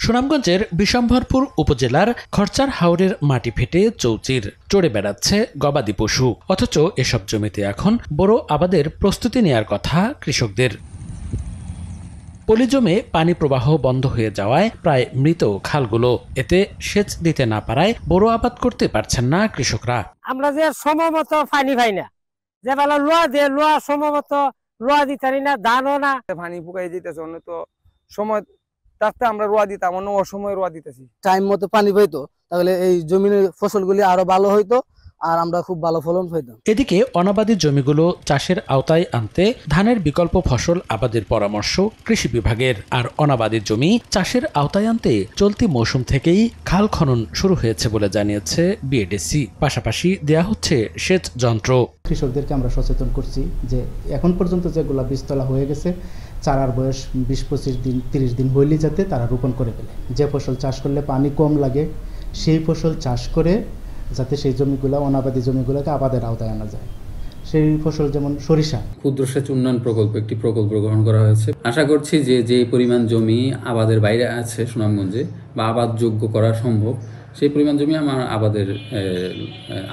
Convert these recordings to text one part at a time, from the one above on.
সুনামগঞ্জের বিশম্বরপুর উপজেলার খরচার হাওরের মাটি ফেটে চৌচির চড়ে বেড়াচ্ছে গবাদি পশু, অথচ এসব জমিতে এখন বড় আবাদের প্রস্তুতি নেয়ার কথা কৃষকদের। পলি জমে পানি প্রবাহ বন্ধ হয়ে যাওয়ায় প্রায় মৃত খালগুলো, এতে সেচ দিতে না পারায় বড় আবাদ করতে পারছেন না কৃষকরা। আমরা যে সময়মতো পানি পাই না, যে বেলা লোয়া দিয়ে লোয়া সময়মতো লোয়া দিতে পারি না, ধানও না, পানি ফুকাই যেতেছে, অন্য তো সময় থাকতে আমরা রোয়া দিতাম, অন্য অসময়ে রোয়া দিতেছি। টাইম মতো পানি পাইতো তাহলে এই জমির ফসলগুলি আরো ভালো হইতো আর আমরা খুব ভালো ফলন পাইতাম। এদিকে অনাবাদি জমিগুলো চাষের আওতায় আনতে ধানের বিকল্প ফসল আবাদের পরামর্শ কৃষি বিভাগের। আর অনাবাদি জমি চাষের আওতায় আনতে চলতি মৌসুম থেকেই খাল খনন শুরু হয়েছে বলে জানিয়েছে বিএডিসি। পাশাপাশি দেয়া হচ্ছে সেচ যন্ত্র। কৃষকদেরকে আমরা সচেতন করছি যে এখন পর্যন্ত যেগুলা বীজতলা হয়ে গেছে, চারার বয়স 20-25 দিন 30 দিন হইলে যাতে তারা রোপণ করে ফেলে। যে ফসল চাষ করলে পানি কম লাগে সেই ফসল চাষ করে যাতে সেই জমিগুলো অনাবাদি জমিগুলোকে আবাদের আওতায় আনা যায়। সেই ফসল যেমন সরিষা। ক্ষুদ্র সেচ উন্নয়ন প্রকল্প একটি প্রকল্প গ্রহণ করা হয়েছে। আশা করছি যে পরিমাণ জমি আবাদের বাইরে আছে সুনামগঞ্জে বা আবাদ যোগ্য করা সম্ভব, সেই পরিমাণ জমি আমরা আবাদের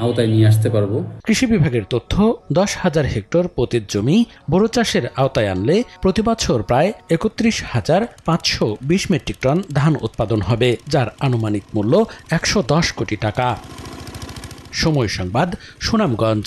আওতায় নিয়ে আসতে পারবো। কৃষি বিভাগের তথ্য, 10,000 হেক্টর পতিত জমি বোরো চাষের আওতায় আনলে প্রতি বছর প্রায় 31,520 মেট্রিক টন ধান উৎপাদন হবে, যার আনুমানিক মূল্য 110 কোটি টাকা। সময় সংবাদ, সুনামগঞ্জ।